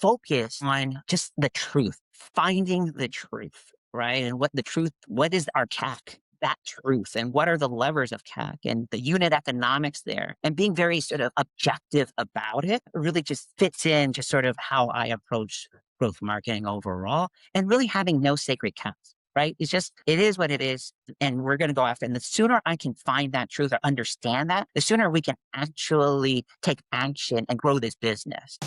focus on just the truth, finding the truth, right? And what is our CAC? That truth and what are the levers of CAC and the unit economics there and being very sort of objective about it really just fits in just sort of how I approach growth marketing overall and really having no sacred cows, right? It is what it is. And we're going to go after it. And the sooner I can find that truth or understand that, the sooner we can actually take action and grow this business.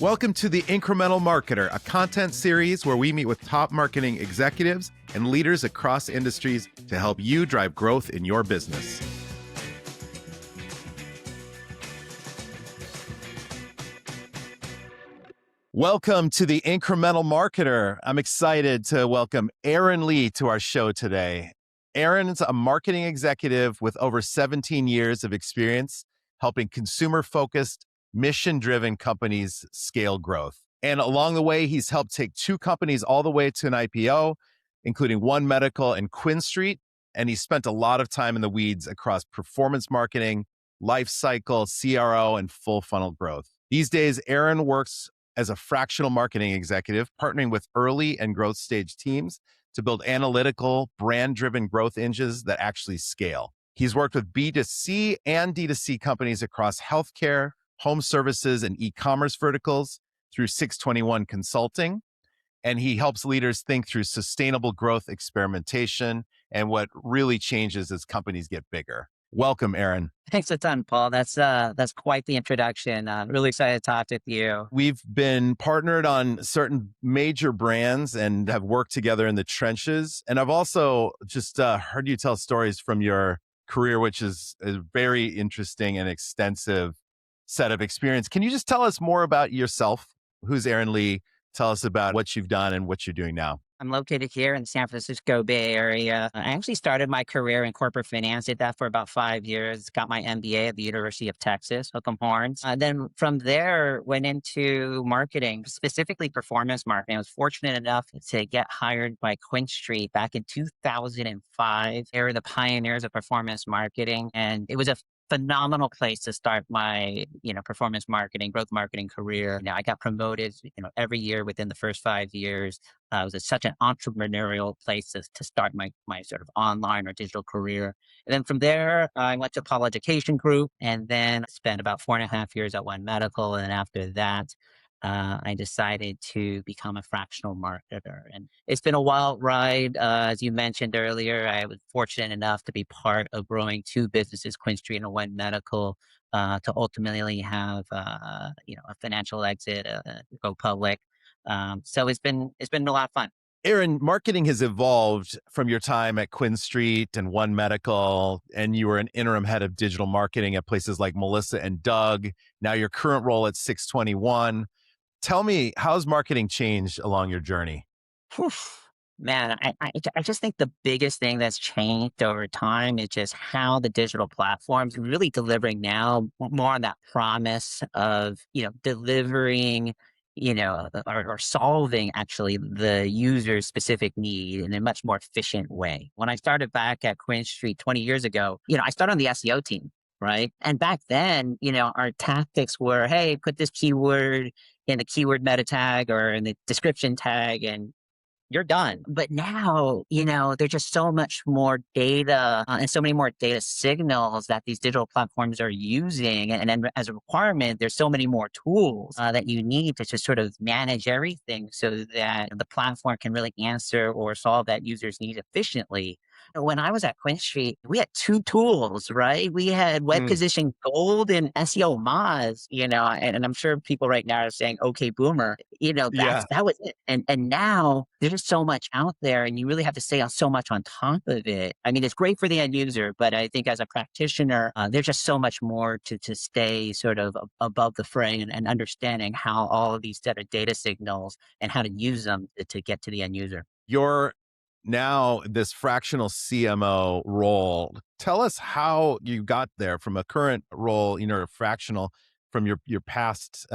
Welcome to the Incremental Marketer, a content series where we meet with top marketing executives and leaders across industries to help you drive growth in your business. Welcome to the Incremental Marketer. I'm excited to welcome Aaron Lee to our show today. Aaron's a marketing executive with over 17 years of experience helping consumer-focused, mission-driven companies scale growth. And along the way, he's helped take two companies all the way to an IPO, including One Medical and QuinStreet. And he spent a lot of time in the weeds across performance marketing, life cycle, CRO, and full funnel growth. These days, Aaron works as a fractional marketing executive, partnering with early and growth stage teams to build analytical, brand-driven growth engines that actually scale. He's worked with B2C and D2C companies across healthcare, home services, and e-commerce verticals through 621 Consulting. And he helps leaders think through sustainable growth experimentation and what really changes as companies get bigger. Welcome, Aaron. Thanks a ton, Paul. That's quite the introduction. Really excited to talk with you. We've been partnered on certain major brands and have worked together in the trenches. And I've also just heard you tell stories from your career, which is a very interesting and extensive set of experience. Can you just tell us more about yourself? Who's Aaron Lee? Tell us about what you've done and what you're doing now. I'm located here in the San Francisco Bay Area. I actually started my career in corporate finance, did that for about 5 years, got my MBA at the University of Texas, Hook'em Horns. Then from there, went into marketing, specifically performance marketing. I was fortunate enough to get hired by QuinStreet back in 2005. They were the pioneers of performance marketing, and it was a phenomenal place to start my, performance marketing, growth marketing career. I got promoted, every year within the first 5 years. It was such an entrepreneurial place to start my sort of online or digital career. And then from there, I went to Apollo Education Group and then spent about 4.5 years at One Medical. And after that, I decided to become a fractional marketer. And it's been a wild ride. As you mentioned earlier, I was fortunate enough to be part of growing two businesses, QuinStreet and One Medical, to ultimately have, a financial exit, go public. So it's been a lot of fun. Aaron, marketing has evolved from your time at QuinStreet and One Medical, and you were an interim head of digital marketing at places like Melissa and Doug. Now your current role at 621. Tell me, how's marketing changed along your journey? Whew. Man, I just think the biggest thing that's changed over time is just how the digital platforms are really delivering now more on that promise of, delivering, or solving actually the user's specific need in a much more efficient way. When I started back at QuinStreet 20 years ago, I started on the SEO team, right? And back then, our tactics were, hey, put this keyword in the keyword meta tag or in the description tag and you're done. But now, there's just so much more data and so many more data signals that these digital platforms are using. And then as a requirement, there's so many more tools that you need to just sort of manage everything so that the platform can really answer or solve that user's need efficiently. When I was at QuinStreet, we had two tools, right? We had Web Position Gold and SEO Moz, and I'm sure people right now are saying, okay, boomer, that was it. And now there's just so much out there and you really have to stay on so much on top of it. I mean, it's great for the end user, but I think as a practitioner, there's just so much more to stay sort of above the fray and understanding how all of these data signals and how to use them to get to the end user. You're now this fractional CMO role. Tell us how you got there from a current role, fractional from your past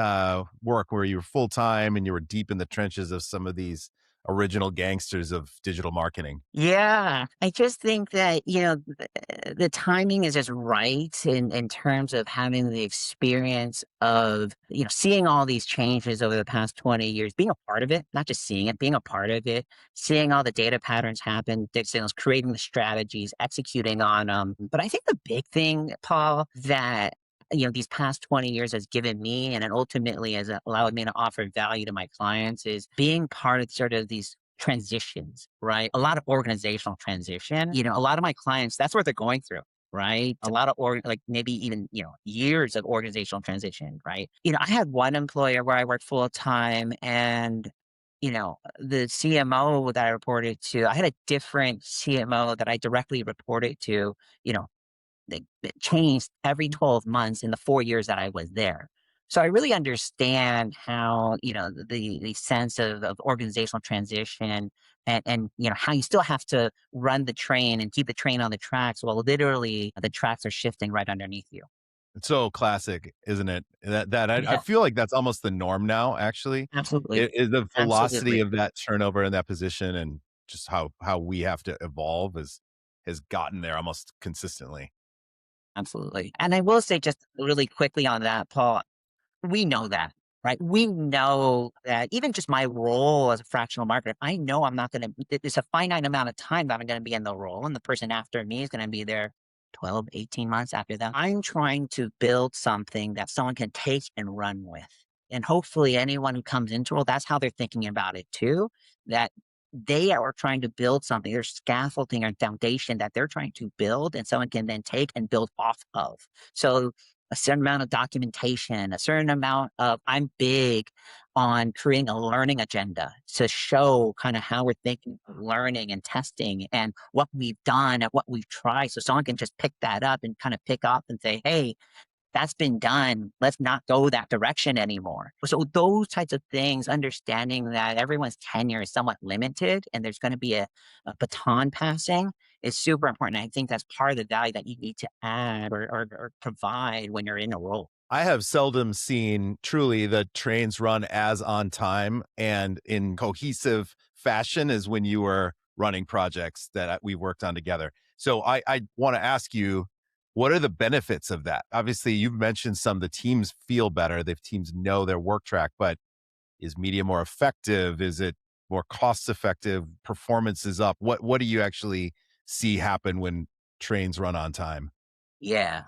work where you were full-time and you were deep in the trenches of some of these original gangsters of digital marketing. Yeah, I just think that, the timing is just right in terms of having the experience of, seeing all these changes over the past 20 years, being a part of it, not just seeing it, being a part of it, seeing all the data patterns happen, creating the strategies, executing on them. But I think the big thing, Paul, that these past 20 years has given me and it ultimately has allowed me to offer value to my clients is being part of sort of these transitions, right? A lot of organizational transition. A lot of my clients, that's what they're going through, right? A lot of like maybe even, years of organizational transition, right? I had one employer where I worked full time and the CMO that I reported to, I had a different CMO that I directly reported to, you know, that changed every 12 months in the 4 years that I was there. So I really understand how, the sense of organizational transition and how you still have to run the train and keep the train on the tracks while literally the tracks are shifting right underneath you. It's so classic, isn't it? I Yeah, feel like that's almost the norm now, actually. absolutely. It is the velocity Absolutely. of that turnover in that position and just how we have to evolve has gotten there almost consistently. Absolutely. And I will say just really quickly on that, Paul, we know that, right? We know that even just my role as a fractional marketer, I know I'm not going to, it's a finite amount of time that I'm going to be in the role, and the person after me is going to be there 12, 18 months after that. I'm trying to build something that someone can take and run with. And hopefully, anyone who comes into role, that's how they're thinking about it too. That they are trying to build something, there's scaffolding or foundation that they're trying to build, and someone can then take and build off of. So a certain amount of documentation, a certain amount of I'm big on creating a learning agenda to show kind of how we're thinking of learning and testing and what we've done and what we've tried. So someone can just pick that up and kind of pick up and say, hey, that's been done. Let's not go that direction anymore. So those types of things, understanding that everyone's tenure is somewhat limited and there's going to be a baton passing is super important. I think that's part of the value that you need to add or provide when you're in a role. I have seldom seen truly the trains run as on time and in cohesive fashion as when you were running projects that we worked on together. So I want to ask you, what are the benefits of that? Obviously, you've mentioned some of the teams feel better, the teams know their work track, but is media more effective? Is it more cost effective? Performance is up. What do you actually see happen when trains run on time? Yeah.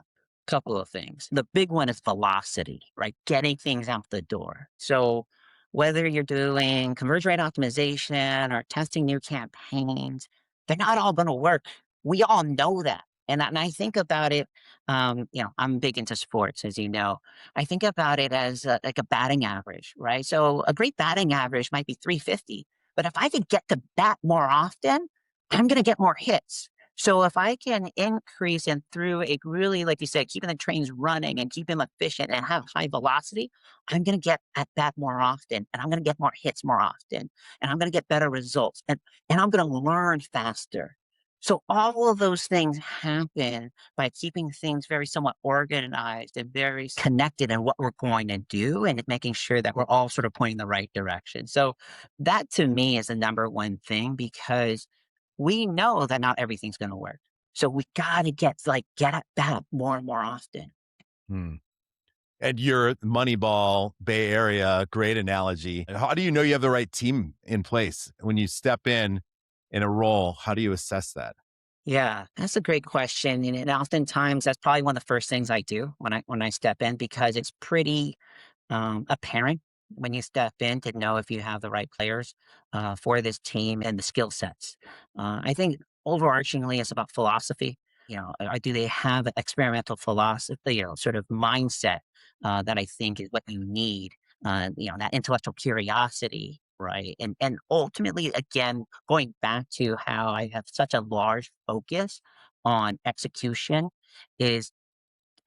Couple of things. The big one is velocity, right? Getting things out the door. So whether you're doing conversion rate optimization or testing new campaigns, they're not all going to work. We all know that. And I think about it, I'm big into sports, as you know. I think about it as like a batting average, right? So a great batting average might be 350, but if I could get to bat more often, I'm going to get more hits. So if I can increase and through a really, like you said, keeping the trains running and keep them efficient and have high velocity, I'm going to get at that more often and I'm going to get more hits more often and I'm going to get better results and I'm going to learn faster. So all of those things happen by keeping things very somewhat organized and very connected in what we're going to do and making sure that we're all sort of pointing the right direction. So that to me is the number one thing because we know that not everything's gonna work. So we gotta get at that more and more often. Hmm. And your Moneyball Bay Area, great analogy. How do you know you have the right team in place when you step in a role? How do you assess that? Yeah, that's a great question, and oftentimes that's probably one of the first things I do when I step in because it's pretty apparent when you step in to know if you have the right players for this team and the skill sets. I think overarchingly, it's about philosophy. Do they have an experimental philosophy, sort of mindset that I think is what you need? That intellectual curiosity, right? And ultimately, again, going back to how I have such a large focus on execution is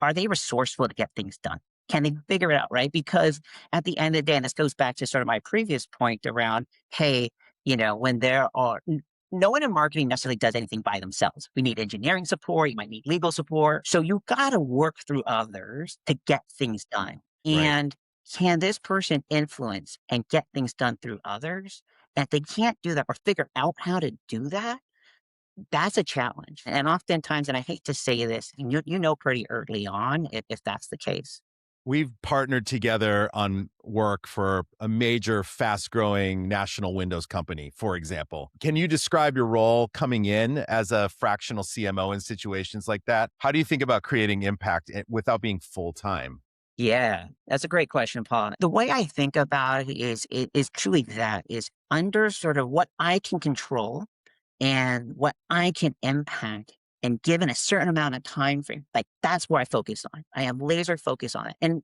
are they resourceful to get things done? Can they figure it out, right? Because at the end of the day, and this goes back to sort of my previous point around, hey, when there are no one in marketing necessarily does anything by themselves. We need engineering support, you might need legal support. So you got to work through others to get things done. Right. And can this person influence and get things done through others? And if they can't do that or figure out how to do that, that's a challenge. And oftentimes, and I hate to say this, you know pretty early on if that's the case. We've partnered together on work for a major fast growing national Windows company, for example. Can you describe your role coming in as a fractional CMO in situations like that? How do you think about creating impact without being full time? Yeah, that's a great question, Paul. The way I think about it is truly that is under sort of what I can control and what I can impact and given a certain amount of time frame, like that's where I focus on. I have laser focus on it. And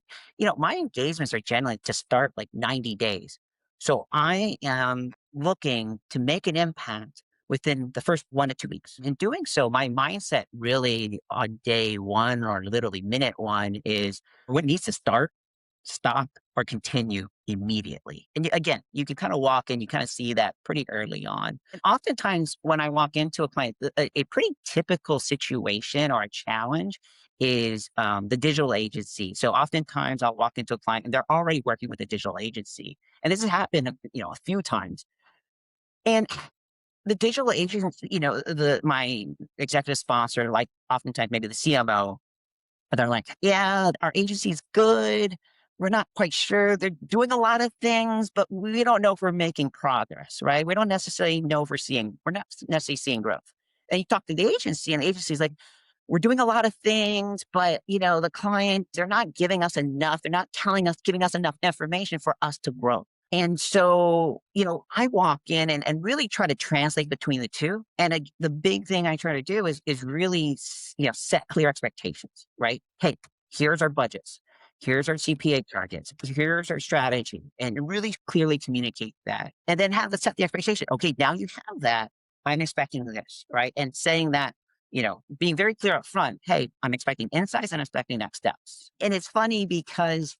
my engagements are generally to start like 90 days. So I am looking to make an impact within the first 1 to 2 weeks. In doing so, my mindset really on day one or literally minute one is what needs to start, stop, or continue immediately. And again, you can kind of walk in, you kind of see that pretty early on. And oftentimes, when I walk into a client, a pretty typical situation or a challenge is the digital agency. So oftentimes, I'll walk into a client and they're already working with a digital agency, and this has happened, a few times. And the digital agency, the my executive sponsor, like oftentimes maybe the CMO, and they're like, "Yeah, our agency's good. We're not quite sure. They're doing a lot of things, but we don't know if we're making progress, right? We don't necessarily know if we're not necessarily seeing growth." And you talk to the agency, and the agency's like, "We're doing a lot of things, but the client, they're not giving us enough. They're not giving us enough information for us to grow." And so, I walk in and really try to translate between the two. And the big thing I try to do is really, set clear expectations, right? Hey, here's our budgets. Here's our CPA targets. Here's our strategy, and really clearly communicate that. And then set the expectation. Okay, now you have that. I'm expecting this, right? And saying that, being very clear up front. Hey, I'm expecting insights and I'm expecting next steps. And it's funny because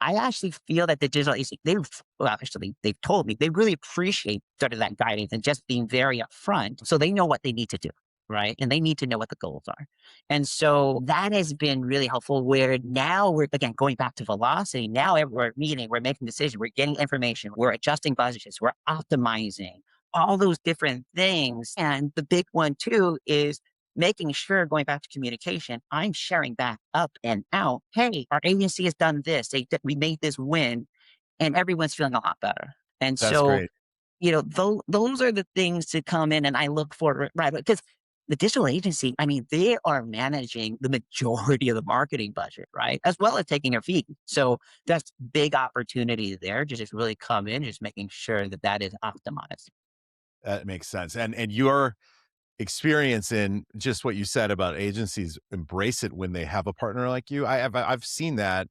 I actually feel that the digital agency, they've told me they really appreciate sort of that guidance and just being very upfront so they know what they need to do, right? And they need to know what the goals are. And so that has been really helpful where now we're, again, going back to velocity. Now we're meeting, we're making decisions, we're getting information, we're adjusting budgets, we're optimizing all those different things. And the big one too is making sure, going back to communication, I'm sharing back up and out. Hey, our agency has done this. We made this win, and everyone's feeling a lot better. And That's so, great. those are the things to come in, and I look for, right? Because the digital agency, I mean, they are managing the majority of the marketing budget, right? As well as taking a fee. So that's big opportunity there to just really come in, just making sure that that is optimized. That makes sense. And your experience in just what you said about agencies embrace it when they have a partner like you. I've seen that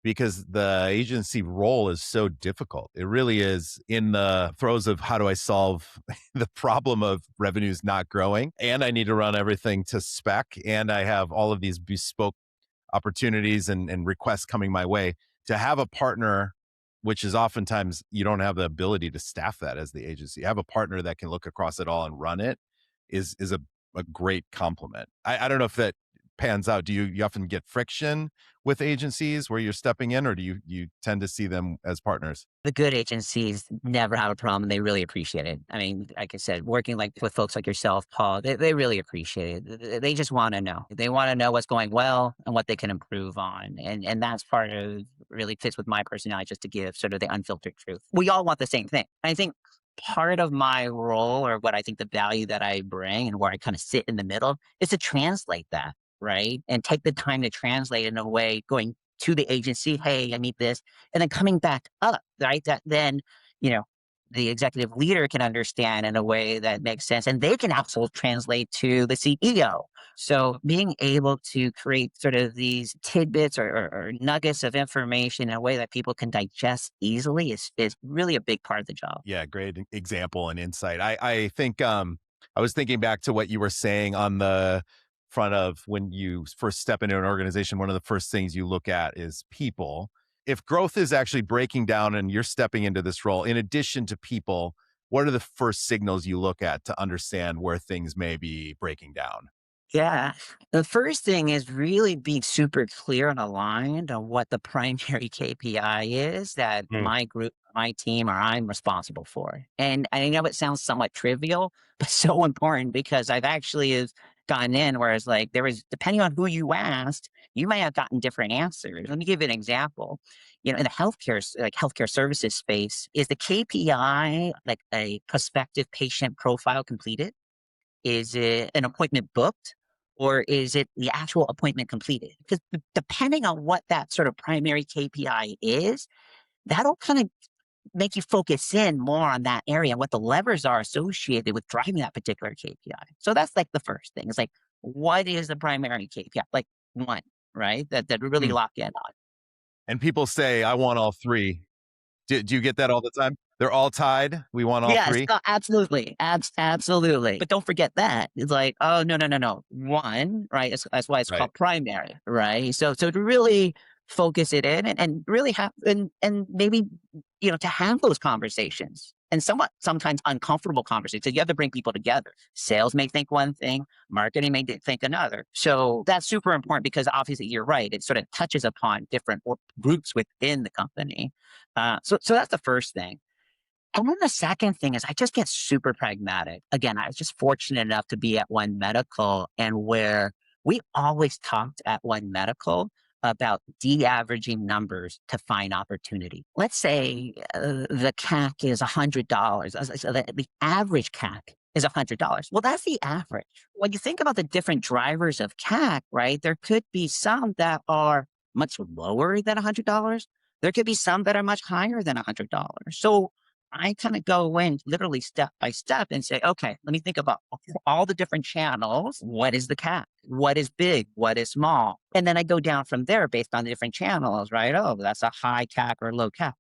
because the agency role is so difficult. It really is in the throes of how do I solve the problem of revenues not growing, and I need to run everything to spec, and I have all of these bespoke opportunities and requests coming my way. To have a partner, which is oftentimes you don't have the ability to staff that as the agency, have a partner that can look across it all and run it is a great compliment. I don't know if that pans out. Do you often get friction with agencies where you're stepping in, or do you tend to see them as partners? The good agencies never have a problem. They really appreciate it. I mean, like I said, working like with folks like yourself, Paul, they really appreciate it. They just want to know. They want to know what's going well and what they can improve on. And that's part of really fits with my personality just to give sort of the unfiltered truth. We all want the same thing. I think part of my role or what I think the value that I bring and where I kind of sit in the middle is to translate that, right? And take the time to translate in a way going to the agency, hey, I need this, and then coming back up, right? That then, you know, the executive leader can understand in a way that makes sense, and they can also translate to the CEO. So being able to create sort of these tidbits or nuggets of information in a way that people can digest easily is really a big part of the job. Yeah, great example and insight. I think I was thinking back to what you were saying on the front of when you first step into an organization, one of the first things you look at is people. If growth is actually breaking down and you're stepping into this role, in addition to people, what are the first signals you look at to understand where things may be breaking down? Yeah. The first thing is really being super clear and aligned on what the primary KPI is that Mm. my group, my team, or I'm responsible for. And I know it sounds somewhat trivial, but so important because I've actually have gotten in where it's like there was, depending on who you asked, you may have gotten different answers. Let me give you an example. In the like healthcare services space, is the KPI like a prospective patient profile completed? Is it an appointment booked or is it the actual appointment completed? Because depending on what that sort of primary KPI is, that'll kind of make you focus in more on that area and what the levers are associated with driving that particular KPI. So that's like the first thing. It's like, what is the primary KPI? Like one, right? That really Mm. lock in on. And people say, I want all three. Do you get that all the time? They're all tied. We want all Yes, three. absolutely, absolutely. But don't forget that. It's like, oh, no, no, no, no. One, right? That's why it's Right. called primary, right? So to really focus it in and really have and maybe to have those conversations and sometimes uncomfortable conversations. So you have to bring people together. Sales may think one thing, marketing may think another. So that's super important because obviously you're right. It sort of touches upon different groups within the company. So that's the first thing. And then the second thing is I just get super pragmatic. Again, I was just fortunate enough to be at One Medical and where we always talked at One Medical about de-averaging numbers to find opportunity. Let's say the CAC is $100. So the average CAC is $100. Well, that's the average. When you think about the different drivers of CAC, right, there could be some that are much lower than $100. There could be some that are much higher than $100. So I kind of go in literally step by step and say, okay, let me think about all the different channels. What is the CAC? What is big? What is small? And then I go down from there based on the different channels, right? Oh, that's a high CAC or low CAC.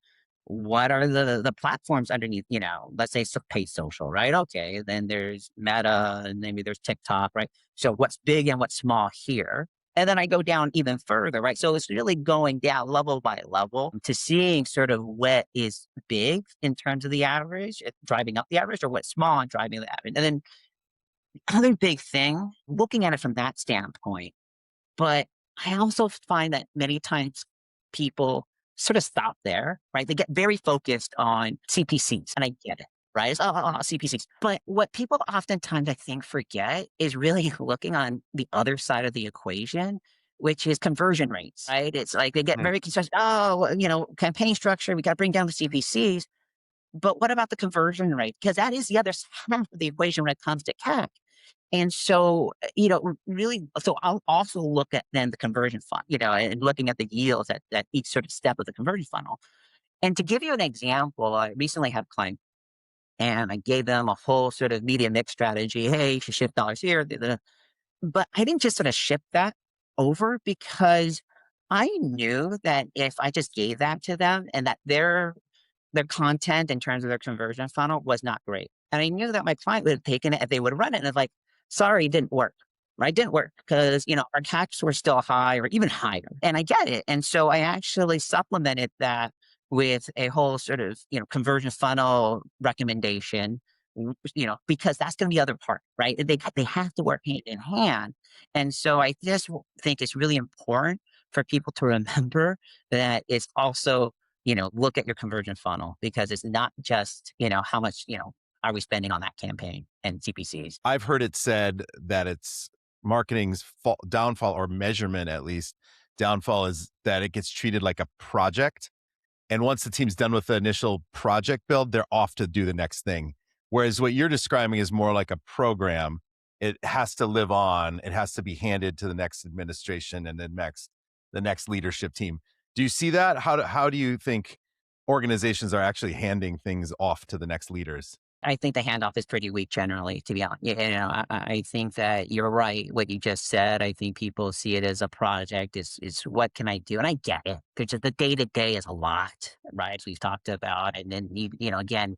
What are the platforms underneath? Let's say paid social, right? Okay, then there's Meta and maybe there's TikTok, right? So what's big and what's small here? And then I go down even further, right? So it's really going down level by level to seeing sort of what is big in terms of the average, driving up the average, or what's small and driving the average. And then other big thing, looking at it from that standpoint. But I also find that many times people sort of stop there, right? They get very focused on CPCs, and I get it, right? It's, CPCs. But what people oftentimes, I think, forget is really looking on the other side of the equation, which is conversion rates, right? It's like they get Mm. very concerned. Oh, well, campaign structure, we got to bring down the CPCs. But what about the conversion rate? Because that is the other half of the equation when it comes to CAC. And so, really, so I'll also look at then the conversion funnel, and looking at the yields at each sort of step of the conversion funnel. And to give you an example, I recently had a client and I gave them a whole sort of media mix strategy. Hey, you should shift dollars here. But I didn't just sort of ship that over because I knew that if I just gave that to them and that their content in terms of their conversion funnel was not great. And I knew that my client would have taken it and they would run it and it's like, sorry, it didn't work. Right? Didn't work because, our CACs were still high or even higher. And I get it. And so I actually supplemented that with a whole sort of, conversion funnel recommendation, because that's going to be the other part, right? They have to work hand in hand. And so I just think it's really important for people to remember that it's also look at your conversion funnel because it's not just, how much, are we spending on that campaign and CPCs. I've heard it said that it's marketing's downfall or measurement, at least downfall, is that it gets treated like a project. And once the team's done with the initial project build, they're off to do the next thing. Whereas what you're describing is more like a program. It has to live on. It has to be handed to the next administration and the next leadership team. Do you see that? How do you think organizations are actually handing things off to the next leaders? I think the handoff is pretty weak generally, to be honest. I think that you're right. What you just said, I think people see it as a project. Is what can I do? And I get it because the day to day is a lot, right? As we've talked about, and then again,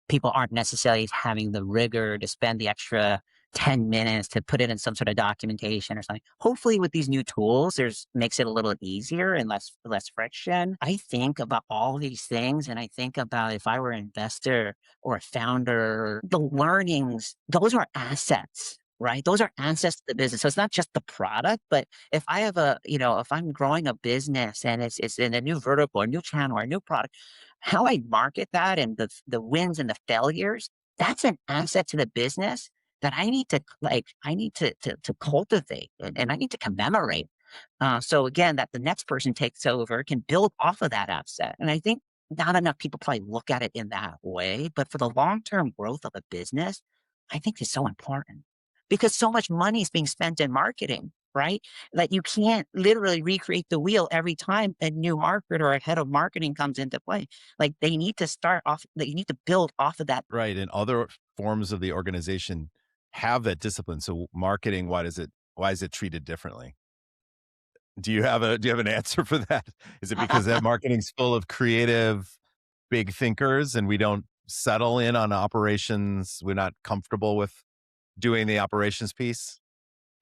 people aren't necessarily having the rigor to spend the extra 10 minutes to put it in some sort of documentation or something. Hopefully with these new tools, there's makes it a little easier and less friction. I think about all these things and I think about if I were an investor or a founder, the learnings, those are assets. right? Those are assets to the business. So it's not just the product, but if I have if I'm growing a business and it's in a new vertical, a new channel, or a new product, how I market that and the wins and the failures, that's an asset to the business that I need to cultivate and I need to commemorate. So again, that the next person takes over can build off of that asset. And I think not enough people probably look at it in that way. But for the long term growth of a business, I think is so important because so much money is being spent in marketing, right? That you can't literally recreate the wheel every time a new marketer or a head of marketing comes into play. Like they need to start off, that you need to build off of that. Right, and other forms of the organization have that discipline. So marketing, why is it treated differently? Do you have an answer for that? Is it because that marketing's full of creative, big thinkers and we don't settle in on operations? We're not comfortable with doing the operations piece?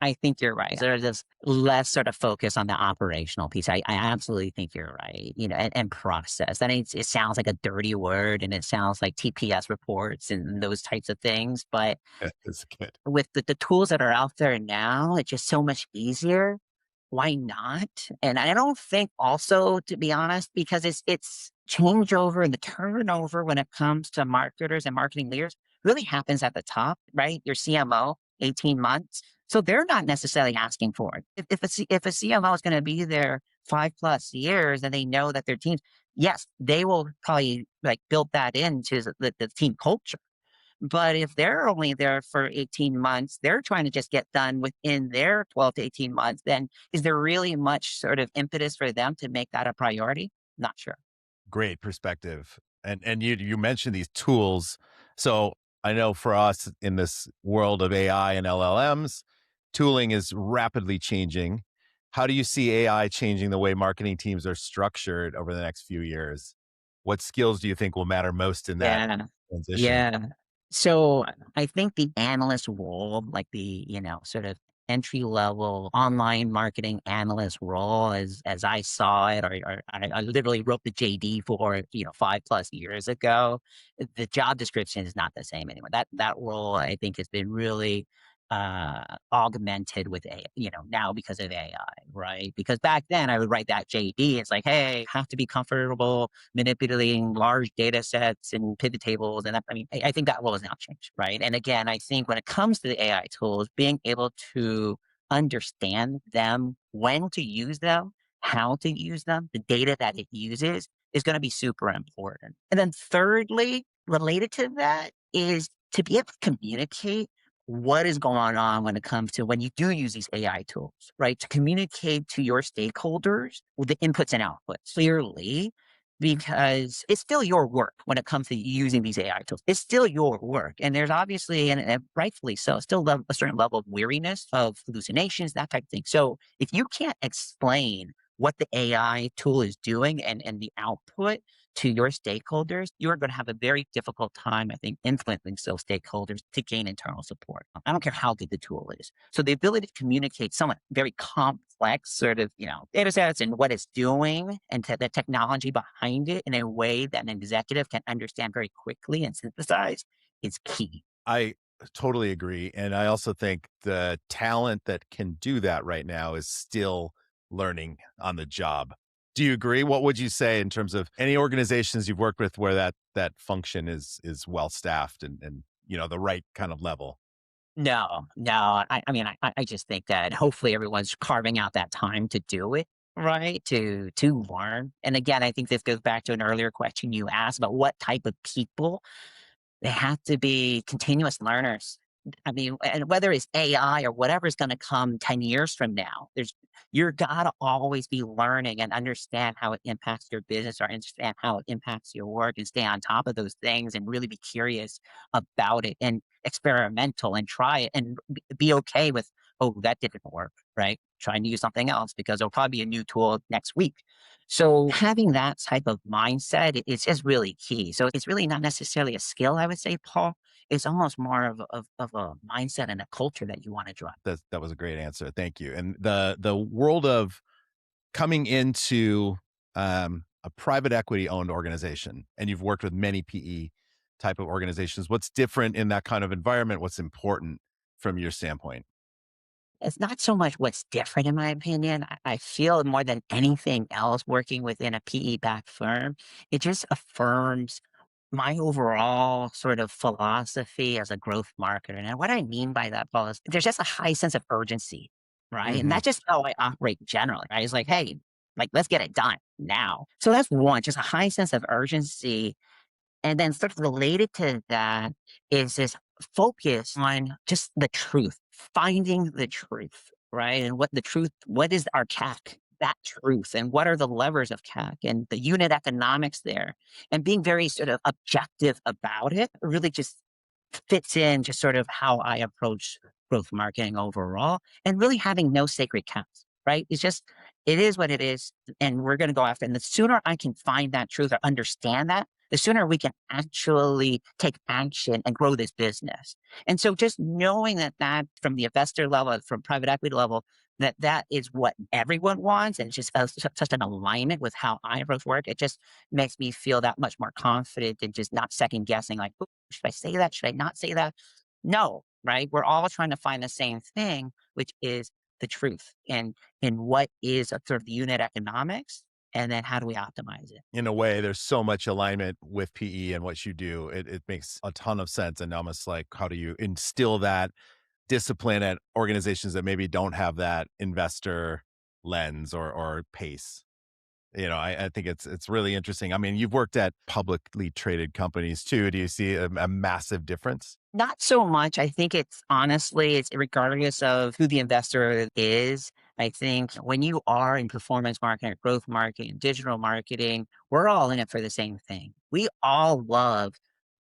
I think you're right. There's just less sort of focus on the operational piece. I absolutely think you're right. And process. And it sounds like a dirty word, and it sounds like TPS reports and those types of things. But It's good. with the tools that are out there now, it's just so much easier. Why not? And I don't think also, to be honest, because it's changeover and the turnover when it comes to marketers and marketing leaders really happens at the top, right? Your CMO, 18 months. So they're not necessarily asking for it. If a CMO is going to be there 5+ years and they know that their teams, yes, they will probably like build that into the team culture. But if they're only there for 18 months, they're trying to just get done within their 12 to 18 months, then is there really much sort of impetus for them to make that a priority? Not sure. Great perspective. And you mentioned these tools. So I know for us in this world of AI and LLMs, tooling is rapidly changing. How do you see AI changing the way marketing teams are structured over the next few years? What skills do you think will matter most in that Yeah. transition? Yeah. So I think the analyst role, like sort of entry level online marketing analyst role as I saw it, or I literally wrote the JD for it, 5+ years ago. The job description is not the same anymore. That role I think has been really augmented with now because of AI, right? Because back then I would write that JD. It's like, hey, have to be comfortable manipulating large data sets and pivot tables. And that, I mean, I think that role has now changed, right? And again, I think when it comes to the AI tools, being able to understand them, when to use them, how to use them, the data that it uses is going to be super important. And then thirdly, related to that is to be able to communicate what is going on when it comes to when you do use these AI tools, right? To communicate to your stakeholders with the inputs and outputs clearly, because it's still your work when it comes to using these AI tools. It's still your work. And there's obviously, and rightfully so, still a certain level of weariness, of hallucinations, that type of thing. So if you can't explain what the AI tool is doing and the output to your stakeholders, you're going to have a very difficult time, I think, influencing those stakeholders to gain internal support. I don't care how good the tool is. So the ability to communicate somewhat very complex sort of, data sets and what it's doing and the technology behind it in a way that an executive can understand very quickly and synthesize is key. I totally agree. And I also think the talent that can do that right now is still learning on the job. Do you agree? What would you say in terms of any organizations you've worked with where that function is well staffed and the right kind of level? No, no. I mean, I just think that hopefully everyone's carving out that time to do it, right? To learn. And again, I think this goes back to an earlier question you asked about what type of people. They have to be continuous learners. I mean, and whether it's AI or whatever is going to come 10 years from now, you're gotta always be learning and understand how it impacts your business or understand how it impacts your work and stay on top of those things and really be curious about it and experimental and try it and be okay with, oh, that didn't work, right? Trying to use something else because there'll probably be a new tool next week. So having that type of mindset is just really key. So it's really not necessarily a skill, I would say, Paul. It's almost more of a mindset and a culture that you want to drive. That was a great answer. Thank you. And the world of coming into a private equity owned organization, and you've worked with many PE type of organizations. What's different in that kind of environment? What's important from your standpoint? It's not so much what's different in my opinion. I feel more than anything else working within a PE-backed firm, it just affirms my overall sort of philosophy as a growth marketer. And what I mean by that, Paul, is there's just a high sense of urgency, right? And Hmm. that's just how I operate generally, right? It's like, hey, like, let's get it done now. So that's one, just a high sense of urgency, and then sort of related to that is this focus on just the truth, finding the truth, right? And what is our CAC, that truth, and what are the levers of CAC and the unit economics there, and being very sort of objective about it really just fits in just sort of how I approach growth marketing overall, and really having no sacred cows, right? It is what it is. And we're going to go after it. And the sooner I can find that truth or understand that, the sooner we can actually take action and grow this business. And so just knowing that from the investor level, from private equity level, that is what everyone wants, and it's just such an alignment with how I approach work. It just makes me feel that much more confident and just not second guessing, like, "Ooh, should I say that? Should I not say that?" No, right? We're all trying to find the same thing, which is the truth and what is a sort of the unit economics, and then how do we optimize it? In a way, there's so much alignment with PE and what you do. It makes a ton of sense. And almost like, how do you instill that discipline at organizations that maybe don't have that investor lens or pace? I think it's really interesting. I mean, you've worked at publicly traded companies too. Do you see a massive difference? Not so much. I think it's regardless of who the investor is. I think when you are in performance marketing, growth marketing, digital marketing, we're all in it for the same thing. We all love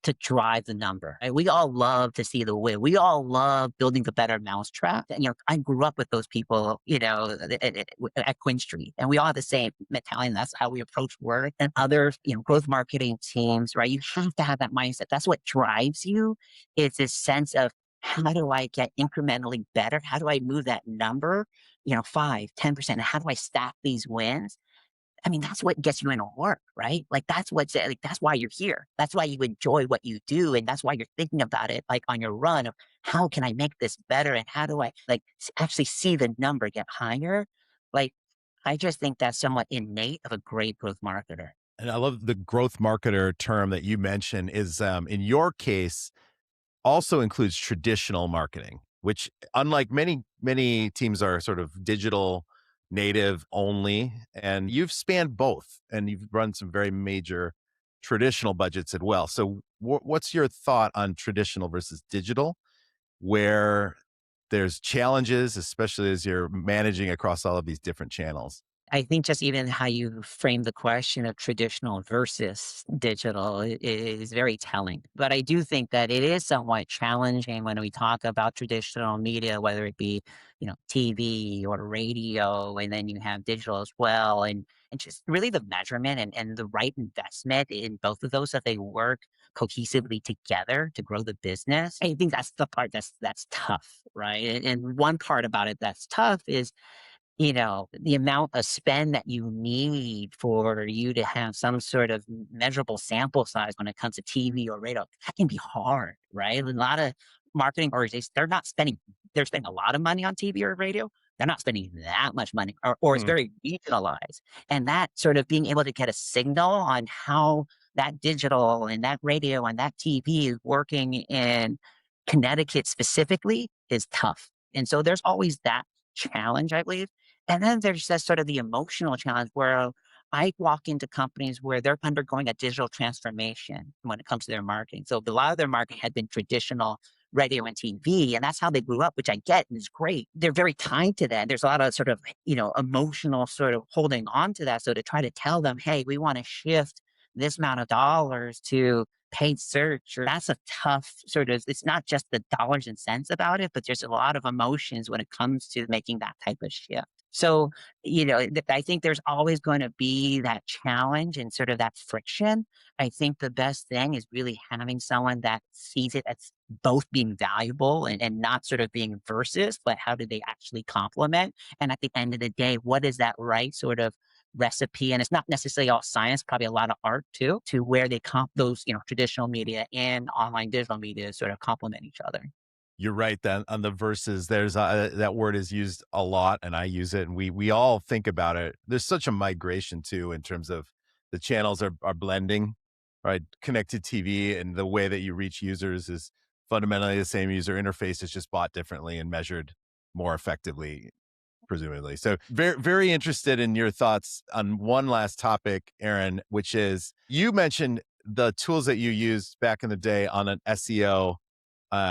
to drive the number. And we all love to see the win. We all love building the better mousetrap. And, I grew up with those people, at QuinStreet, and we all have the same mentality. And that's how we approach work and other, growth marketing teams, right? You have to have that mindset. That's what drives you. It's this sense of how do I get incrementally better? How do I move that number, 5, 10%? How do I stack these wins? I mean, that's what gets you into work, right? That's why you're here. That's why you enjoy what you do. And that's why you're thinking about it, like on your run of how can I make this better? And how do I actually see the number get higher? Like, I just think that's somewhat innate of a great growth marketer. And I love the growth marketer term that you mentioned is in your case also includes traditional marketing, which unlike many teams are sort of digital native only, and you've spanned both and you've run some very major traditional budgets as well. So what's your thought on traditional versus digital, where there's challenges, especially as you're managing across all of these different channels? I think just even how you frame the question of traditional versus digital is very telling. But I do think that it is somewhat challenging when we talk about traditional media, whether it be, TV or radio, and then you have digital as well. And just really the measurement and the right investment in both of those, that they work cohesively together to grow the business. I think that's the part that's tough, right? And one part about it that's tough is, the amount of spend that you need for you to have some sort of measurable sample size when it comes to TV or radio, that can be hard, right? A lot of marketing organizations, they're spending a lot of money on TV or radio. They're not spending that much money, or it's Hmm. very regionalized. And that sort of being able to get a signal on how that digital and that radio and that TV is working in Connecticut specifically is tough. And so there's always that challenge, I believe. And then there's that sort of the emotional challenge where I walk into companies where they're undergoing a digital transformation when it comes to their marketing. So a lot of their marketing had been traditional radio and TV, and that's how they grew up, which I get and is great. They're very tied to that. There's a lot of sort of, emotional sort of holding on to that. So to try to tell them, hey, we want to shift this amount of dollars to paid search, or that's a tough sort of, it's not just the dollars and cents about it, but there's a lot of emotions when it comes to making that type of shift. So, I think there's always going to be that challenge and sort of that friction. I think the best thing is really having someone that sees it as both being valuable and not sort of being versus, but how do they actually complement? And at the end of the day, what is that right sort of recipe? And it's not necessarily all science, probably a lot of art too, to where they those, traditional media and online digital media sort of complement each other. You're right then on the verses. There's that word is used a lot, and I use it, and we all think about it. There's such a migration too in terms of the channels are blending, right? Connected TV and the way that you reach users is fundamentally the same user interface. It's just bought differently and measured more effectively, presumably. So very interested in your thoughts on one last topic, Aaron, which is you mentioned the tools that you used back in the day on an SEO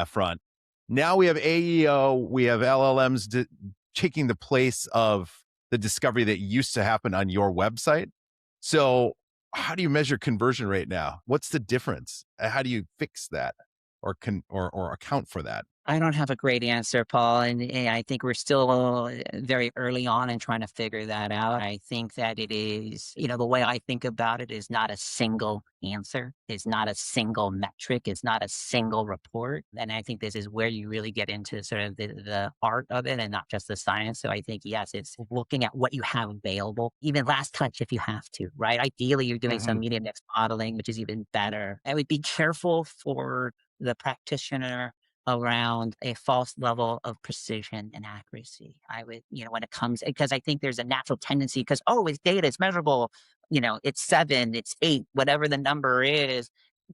front. Now we have AEO, we have LLMs taking the place of the discovery that used to happen on your website. So how do you measure conversion rate now? What's the difference? How do you fix that or account for that? I don't have a great answer, Paul, and I think we're still very early on in trying to figure that out. I think that it is, the way I think about it is not a single answer, it's not a single metric, it's not a single report. And I think this is where you really get into sort of the art of it and not just the science. So I think, yes, it's looking at what you have available, even last touch if you have to, right? Ideally, you're doing some Mhm. media mix modeling, which is even better. I would be careful for the practitioner around a false level of precision and accuracy. I would, when it comes, because I think there's a natural tendency because, oh, it's data, it's measurable, it's 7, it's 8, whatever the number is,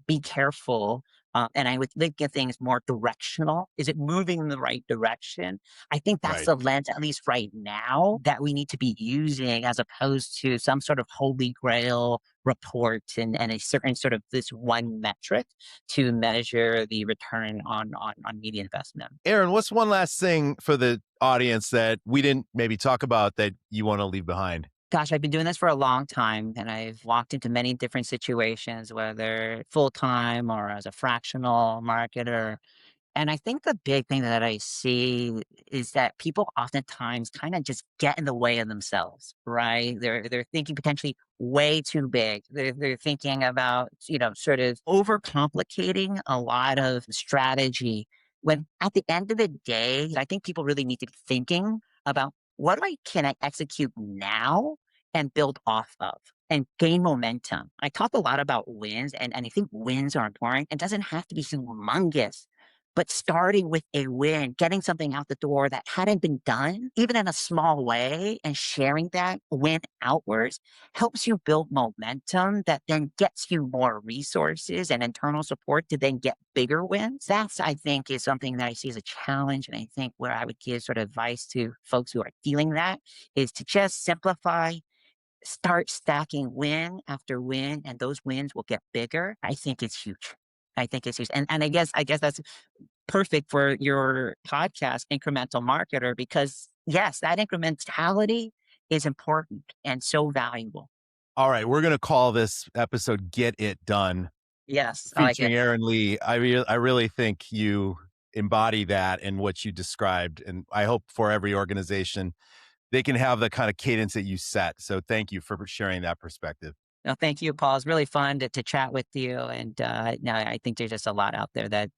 be careful. And I would look at things more directional. Is it moving in the right direction? I think that's Right. the lens, at least right now, that we need to be using as opposed to some sort of holy grail report and a certain sort of this one metric to measure the return on media investment. Aaron, what's one last thing for the audience that we didn't maybe talk about that you want to leave behind? Gosh, I've been doing this for a long time and I've walked into many different situations, whether full time or as a fractional marketer. And I think the big thing that I see is that people oftentimes kind of just get in the way of themselves, right? They're thinking potentially way too big. They're thinking about, sort of overcomplicating a lot of strategy. When at the end of the day, I think people really need to be thinking about can I execute now and build off of and gain momentum. I talk a lot about wins and I think wins are important. It doesn't have to be humongous, but starting with a win, getting something out the door that hadn't been done, even in a small way, and sharing that win outwards helps you build momentum that then gets you more resources and internal support to then get bigger wins. That's, I think, is something that I see as a challenge. And I think where I would give sort of advice to folks who are feeling that is to just simplify, start stacking win after win, and those wins will get bigger. I think it's huge. I think it's huge. And I guess that's perfect for your podcast, Incremental Marketer, because yes, that incrementality is important and so valuable. All right, we're going to call this episode Get It Done, Yes, I like it. featuring Aaron Lee. I really think you embody that in what you described. And I hope for every organization, they can have the kind of cadence that you set. So thank you for sharing that perspective. No, thank you, Paul. It's really fun to chat with you. And no, I think there's just a lot out there that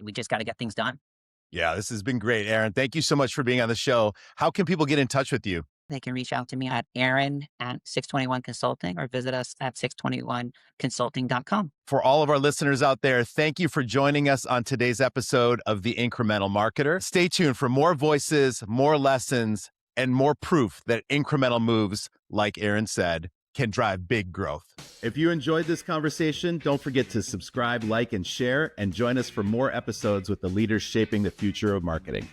we just got to get things done. Yeah, this has been great, Aaron. Thank you so much for being on the show. How can people get in touch with you? They can reach out to me at Aaron at 621 Consulting or visit us at 621consulting.com. For all of our listeners out there, thank you for joining us on today's episode of The Incremental Marketer. Stay tuned for more voices, more lessons, and more proof that incremental moves, like Aaron said, can drive big growth. If you enjoyed this conversation, don't forget to subscribe, like, and share, and join us for more episodes with the leaders shaping the future of marketing.